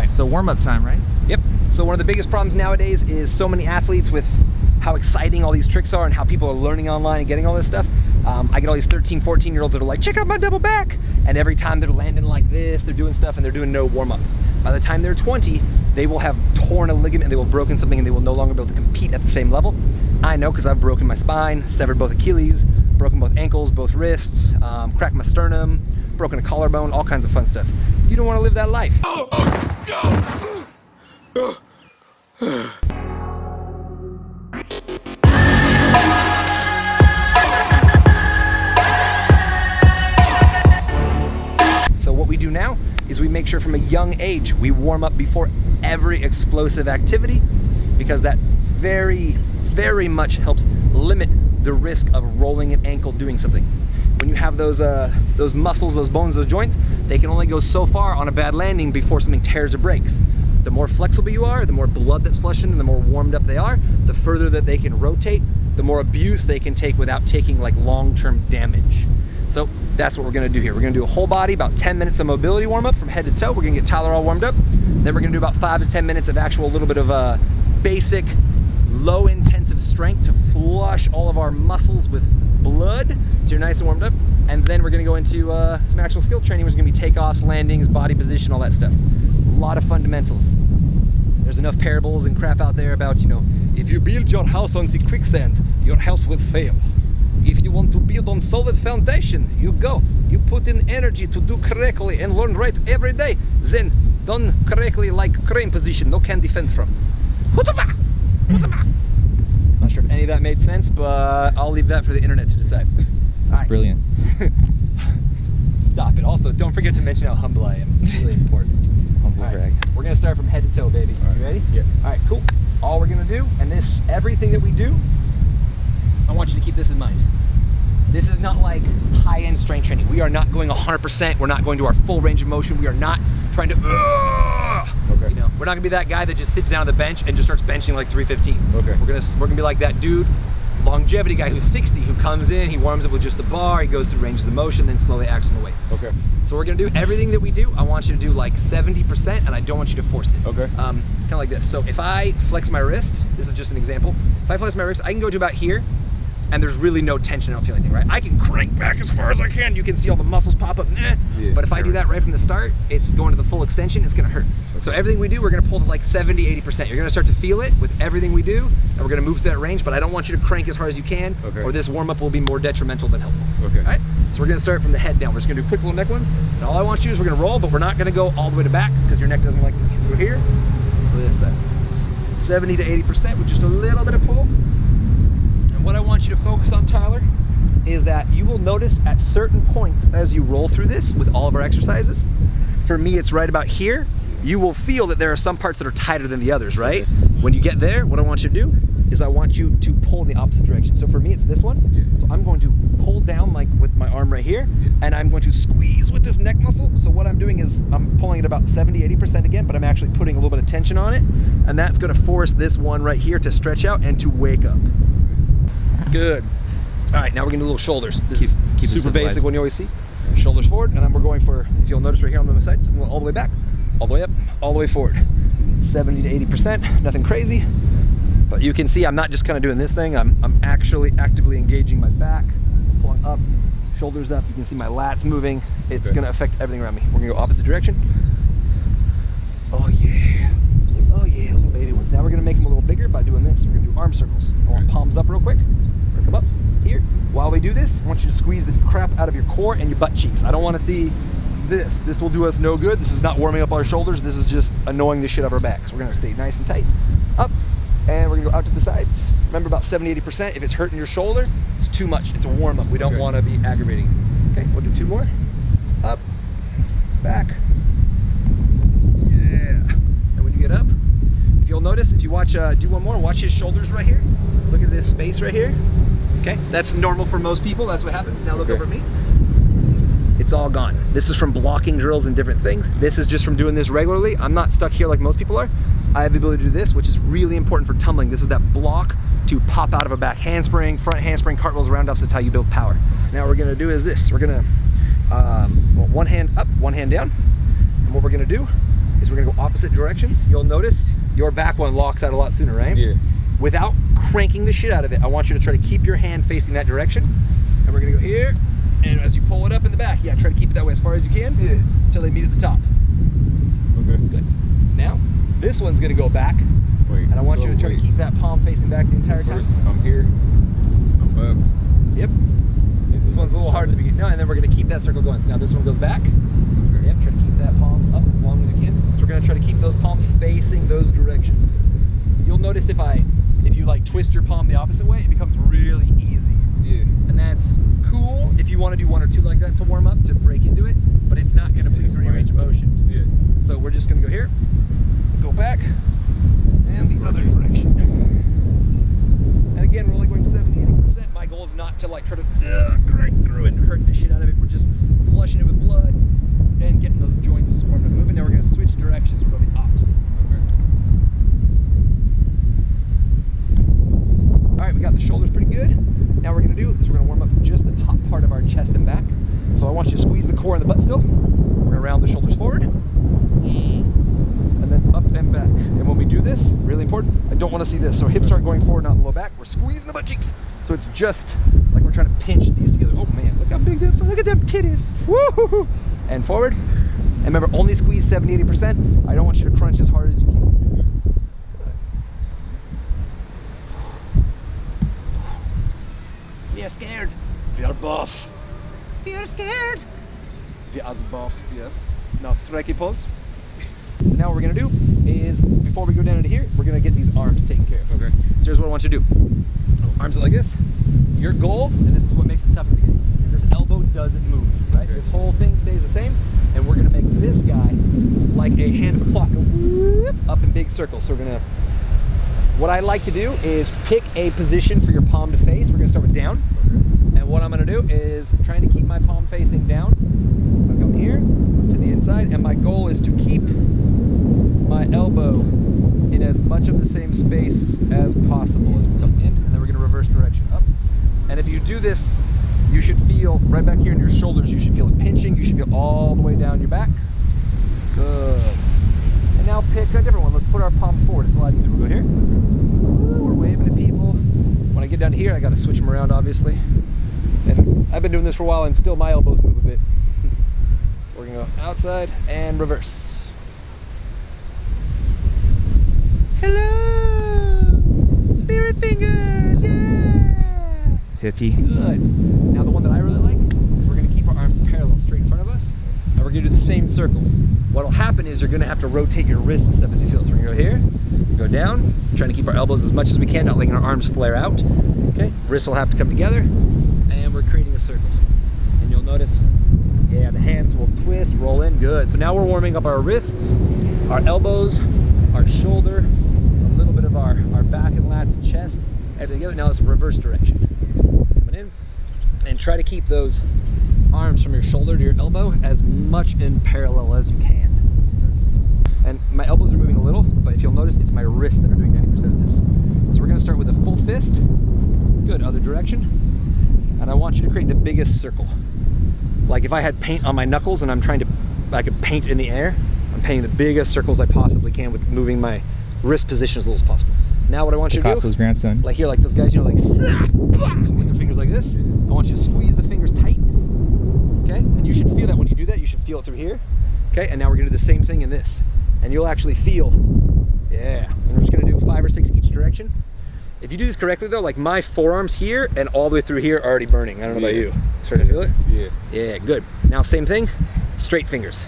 right. So warm-up time, right? Yep. So one of the biggest problems nowadays is so many athletes with how exciting all these tricks are and how people are learning online and getting all this stuff. I get all these 13, 14-year-olds that are like, check out my double back. And every time they're landing like this, they're doing stuff and they're doing no warm-up. By the time they're 20, they will have torn a ligament, they will have broken something, and they will no longer be able to compete at the same level. I know because I've broken my spine, severed both Achilles, broken both ankles, both wrists, cracked my sternum, broken a collarbone, all kinds of fun stuff. You don't want to live that life. So what we do now is we make sure from a young age we warm up before every explosive activity, because that very, very much helps limit the risk of rolling an ankle doing something. When you have those muscles, those bones, those joints, they can only go so far on a bad landing before something tears or breaks. The more flexible you are, the more blood that's flushing and the more warmed up they are, the further that they can rotate, the more abuse they can take without taking like long-term damage. So that's what we're gonna do here. We're gonna do a whole body, about 10 minutes of mobility warm-up from head to toe. We're gonna get Tyler all warmed up. Then we're gonna do about 5 to 10 minutes of actual little bit of basic, low intensive strength to flush all of our muscles with blood, so you're nice and warmed up. And then we're gonna go into some actual skill training, which is gonna be takeoffs, landings, body position, all that stuff. A lot of fundamentals. There's enough parables and crap out there about, you know, if you build your house on the quicksand, your house will fail. If you want to build on solid foundation, you put in energy to do correctly and learn right every day, then done correctly like crane position, no can defend from. Not sure if any of that made sense, but I'll leave that for the internet to decide. That's right. Brilliant. Stop it. Also, don't forget to mention how humble I am. It's really important. Humble brag. We're gonna start from head to toe, baby. You ready? Yeah. All right, cool. All we're gonna do, and everything that we do, I want you to keep this in mind. This is not like high-end strength training. We are not going 100%. We're not going to our full range of motion. We are not trying to, okay. You know, we're not gonna be that guy that just sits down on the bench and just starts benching like 315. Okay. We're gonna be like that dude, longevity guy who's 60, who comes in, he warms up with just the bar, he goes through ranges of motion, then slowly acts on the weight. Okay. So we're gonna do everything that we do. I want you to do like 70%, and I don't want you to force it. Okay. Kind of like this. So if I flex my wrist, this is just an example. If I flex my wrist, I can go to about here, and there's really no tension. I don't feel anything, right? I can crank back as far as I can. You can see all the muscles pop up. Yeah, but if I do that right from the start, it's going to the full extension, it's gonna hurt. Okay. So everything we do, we're gonna pull to like 70, 80%. You're gonna start to feel it with everything we do, and we're gonna move to that range, but I don't want you to crank as hard as you can, or this warm-up will be more detrimental than helpful. Okay. All right? So we're gonna start from the head down. We're just gonna do quick little neck ones, and all I want you to do is we're gonna roll, but we're not gonna go all the way to back, because your neck doesn't like this. We're here, to this side. 70 to 80% with just a little bit of pull. What I want you to focus on, Tyler, is that you will notice at certain points as you roll through this with all of our exercises, for me it's right about here, you will feel that there are some parts that are tighter than the others, right? When you get there, what I want you to do is I want you to pull in the opposite direction. So for me it's this one, so I'm going to pull down like with my arm right here, and I'm going to squeeze with this neck muscle. So what I'm doing is I'm pulling it about 70, 80% again, but I'm actually putting a little bit of tension on it, and that's gonna force this one right here to stretch out and to wake up. Good. All right, now we're gonna do little shoulders. This is super basic one you always see. Shoulders forward, and then we're going for, if you'll notice right here on the sides, all the way back, all the way up, all the way forward. 70 to 80%, nothing crazy. But you can see I'm not just kind of doing this thing, I'm actually actively engaging my back, pulling up, shoulders up. You can see my lats moving. It's gonna affect everything around me. We're gonna go opposite direction. Oh yeah. Oh yeah, little baby ones. Now we're gonna make them a little bigger by doing this. We're gonna do arm circles. I want palms up real quick. Come up here. While we do this, I want you to squeeze the crap out of your core and your butt cheeks. I don't want to see this. This will do us no good. This is not warming up our shoulders. This is just annoying the shit out of our back. So we're gonna stay nice and tight. Up, and we're gonna go out to the sides. Remember, about 70, 80%. If it's hurting your shoulder, it's too much. It's a warm up. We don't want to be aggravating. Okay, we'll do 2 more. Up, back. Yeah. And when you get up, if you'll notice, if you watch, do 1 more, watch his shoulders right here. Look at this space right here. Okay, that's normal for most people. That's what happens. Now look over at me. It's all gone. This is from blocking drills and different things. This is just from doing this regularly. I'm not stuck here like most people are. I have the ability to do this, which is really important for tumbling. This is that block to pop out of a back handspring, front handspring, cartwheels, roundoffs. That's how you build power. Now what we're gonna do is this. We're gonna, one hand up, one hand down. And what we're gonna do is we're gonna go opposite directions. You'll notice your back one locks out a lot sooner, right? Yeah. Without cranking the shit out of it, I want you to try to keep your hand facing that direction. And we're gonna go here, and as you pull it up in the back, yeah, try to keep it that way as far as you can, until they meet at the top. Okay. Good. Now, this one's gonna go back, Wait. and I want you to try to keep that palm facing back the entire time. First, I'm here. I'm up. Yep. This one's a little hard at the beginning. No, and then we're gonna keep that circle going. So now this one goes back. Yep, try to keep that palm up as long as you can. So we're gonna try to keep those palms facing those directions. You'll notice if you like twist your palm the opposite way, it becomes really easy. Yeah. And that's cool if you want to do 1 or 2 like that to warm up, to break into it, but it's not gonna put you through any range of motion. Yeah. So we're just gonna go here, go back, and the other direction. And again, we're only going 70, 80%. My goal is not to like try to crank through and hurt the shit out of it. We're just flushing it with blood and getting those joints warmed up moving. Now we're gonna switch directions. We're going the opposite. Okay. All right, we got the shoulders pretty good. Now what we're gonna do is we're gonna warm up just the top part of our chest and back. So I want you to squeeze the core and the butt still. We're gonna round the shoulders forward. And then up and back. And when we do this, really important, I don't want to see this. So hips aren't going forward, not in the low back. We're squeezing the butt cheeks. So it's just like we're trying to pinch these together. Oh man, look how big that, look at them titties. Woo! And forward. And remember, only squeeze 70, 80%. I don't want you to crunch as hard as you can. If you're scared, if you're buff. If you're scared, if you're as buff, yes. Now strikey pose. So now what we're gonna do is, before we go down into here, we're gonna get these arms taken care of. Okay. So here's what I want you to do. Arms are like this. Your goal, and this is what makes it tough at the beginning, is this elbow doesn't move, right? Okay. This whole thing stays the same, and we're gonna make this guy like a hand of a clock, go whoop, up in big circles. So we're gonna, what I like to do is pick a position for your palm to face. We're gonna start with down. And what I'm gonna do is trying to keep my palm facing down. I'm going here to the inside, and my goal is to keep my elbow in as much of the same space as possible as we come in, and then we're gonna reverse direction up. And if you do this, you should feel right back here in your shoulders, you should feel it pinching, you should feel all the way down your back. Good. And now pick a different one. Let's put our palms forward. It's a lot easier. We'll go here. We're waving to people. When I get down here, I gotta switch them around, obviously. And I've been doing this for a while, and still my elbows move a bit. We're gonna go outside and reverse. Hello! Spirit fingers! Yeah! Hippie. Good. Now the one that I really like is we're gonna keep our arms parallel straight in front of us, and we're gonna do the same circles. What'll happen is you're gonna have to rotate your wrists and stuff as you feel. So we're gonna go here, go down, trying to keep our elbows as much as we can, not letting our arms flare out. Okay, wrists will have to come together, and we're creating a circle. And you'll notice, yeah, the hands will twist, roll in, good. So now we're warming up our wrists, our elbows, our shoulder, a little bit of our back and lats and chest, everything together. Now let's reverse direction. Coming in, and try to keep those arms from your shoulder to your elbow as much in parallel as you can. And my elbows are moving a little, but if you'll notice, it's my wrists that are doing 90% of this. So we're gonna start with a full fist. Good, other direction. And I want you to create the biggest circle. Like if I had paint on my knuckles and I'm trying to, I could paint in the air, I'm painting the biggest circles I possibly can with moving my wrist position as little as possible. Now what I want you to do, Picasso's grandson. like here, like those guys, you know, like with their fingers like this. I want you to squeeze the fingers tight, okay? And you should feel that when you do that, you should feel it through here, okay? And now we're gonna do the same thing in this. And you'll actually feel, yeah. And we're just gonna do 5 or 6 each direction. If you do this correctly though, like my forearms here and all the way through here are already burning. I don't know about you. Starting to feel it? Yeah. Yeah, good. Now same thing, straight fingers.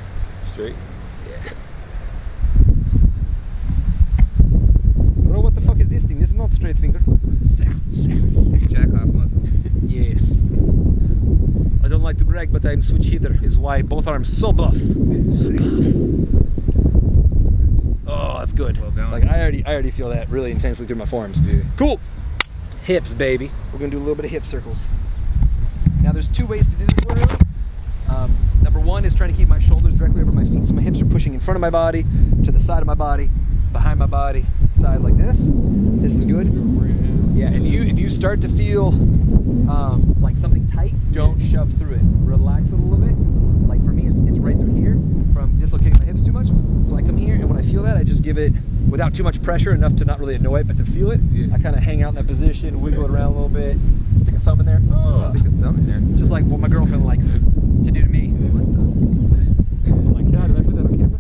Straight. Yeah. Bro, what the fuck is this thing? This is not straight finger. Jack off muscles. Yes. I don't like to brag, but I'm switch hitter, is why both arms so buff. So buff. Oh, that's good. Well done. Like I already feel that really intensely through my forearms. Yeah. Cool. Hips, baby. We're gonna do a little bit of hip circles. Now there's 2 ways to do this. Number 1 is trying to keep my shoulders directly over my feet, so my hips are pushing in front of my body, to the side of my body, behind my body, side like this. This is good. Yeah, if you start to feel like something tight, don't shove through it. Relax it a little bit. Like for me, it's right through here from dislocating my hips too much. So I come here. give it, without too much pressure, enough to not really annoy it, but to feel it. Yeah. I kind of hang out in that position, wiggle it around a little bit, stick a thumb in there. Stick a thumb in there. Just like what my girlfriend likes to do to me. Oh my God, did I put that on camera?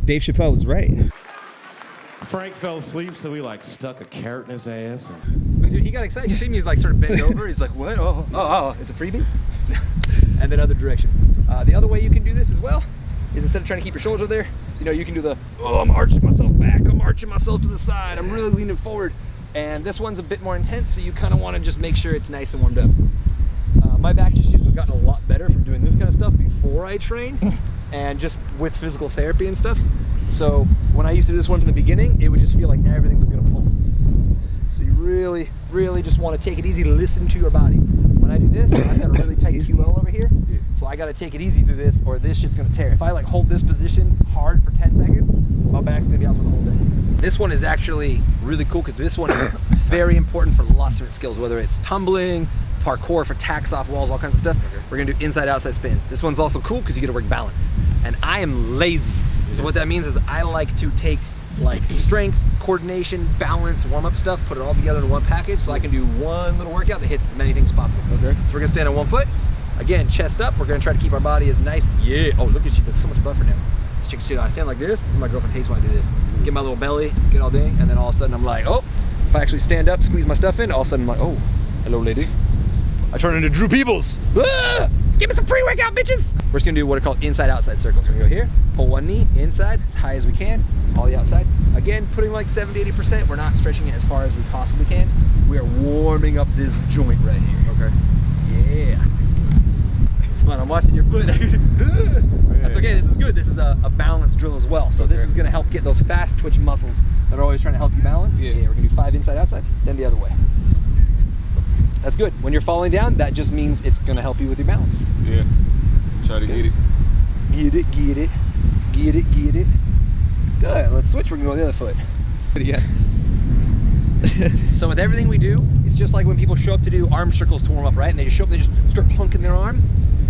Dave Chappelle was right. Frank fell asleep, so we like stuck a carrot in his ass. And Dude, he got excited. You see me, he's like sort of bent over. He's like, what? Oh, it's a freebie? And then other direction. The other way you can do this as well is instead of trying to keep your shoulders over there, you know, you can do the, oh, I'm arching myself back, I'm arching myself to the side, I'm really leaning forward. And this one's a bit more intense, so you kind of want to just make sure it's nice and warmed up. My back issues have gotten a lot better from doing this kind of stuff before I train and just with physical therapy and stuff. So when I used to do this one from the beginning, it would just feel like everything was going to pull. So you really, really just want to take it easy to listen to your body. When I do this, I've got a really tight QL over here. So I got to take it easy through this or this shit's going to tear. If I like hold this position hard for 10 seconds, my back's going to be out for the whole day. This one is actually really cool because this one is very important for lots of different skills, whether it's tumbling, parkour for tacks off walls, all kinds of stuff. Okay. We're gonna do inside outside spins. This one's also cool because you get to work balance. And I am lazy. So what that means is I like to take like strength, coordination, balance, warm-up stuff, put it all together in one package so I can do one little workout that hits as many things as possible. Okay. So we're gonna stand on one foot. Again, chest up. We're gonna try to keep our body as nice. Yeah, oh look at you, looks so much buffer now. This chick shit, I stand like this. This is my girlfriend hates when I do this. Get my little belly, get all ding, and then all of a sudden I'm like, oh, if I actually stand up, squeeze my stuff in, all of a sudden I'm like, oh, hello ladies. I turn into Drew Peebles. Ah! Give me some pre-workout, bitches. We're just gonna do what are called inside-outside circles. We're gonna go here, pull one knee inside as high as we can, all the outside. Again, putting like 70–80%. We're not stretching it as far as we possibly can. We are warming up this joint right here. Okay. Yeah. It's fun. I'm watching your foot. That's okay. This is good. This is a balance drill as well. So this is gonna help get those fast twitch muscles that are always trying to help you balance. Yeah. We're gonna do 5 inside-outside, then the other way. That's good. When you're falling down, that just means it's gonna help you with your balance. Yeah. Try to get it. Get it, get it, get it, get it. Good. Let's switch. We're gonna go with the other foot. Yeah. So with everything we do, it's just like when people show up to do arm circles to warm up, right? And they just show up, they just start hunking their arm.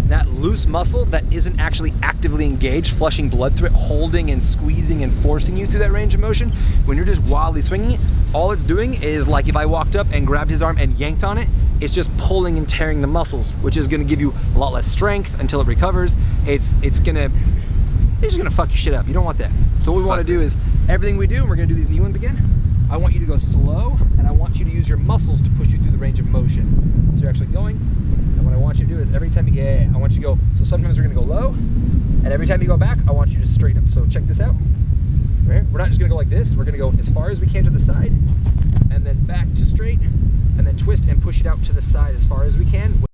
That loose muscle that isn't actually actively engaged, flushing blood through it, holding and squeezing and forcing you through that range of motion, when you're just wildly swinging it, all it's doing is like if I walked up and grabbed his arm and yanked on it, it's just pulling and tearing the muscles, which is gonna give you a lot less strength until it recovers. It's just gonna fuck your shit up. You don't want that. So what we wanna do is, everything we do, and we're gonna do these knee ones again, I want you to go slow, and I want you to use your muscles to push you through the range of motion. So you're actually going, and what I want you to do is every time you, I want you to go, so sometimes we're gonna go low, and every time you go back, I want you to straighten up. So check this out, right here. We're not just gonna go like this, we're gonna go as far as we can to the side, and then back to straight, and then twist and push it out to the side as far as we can.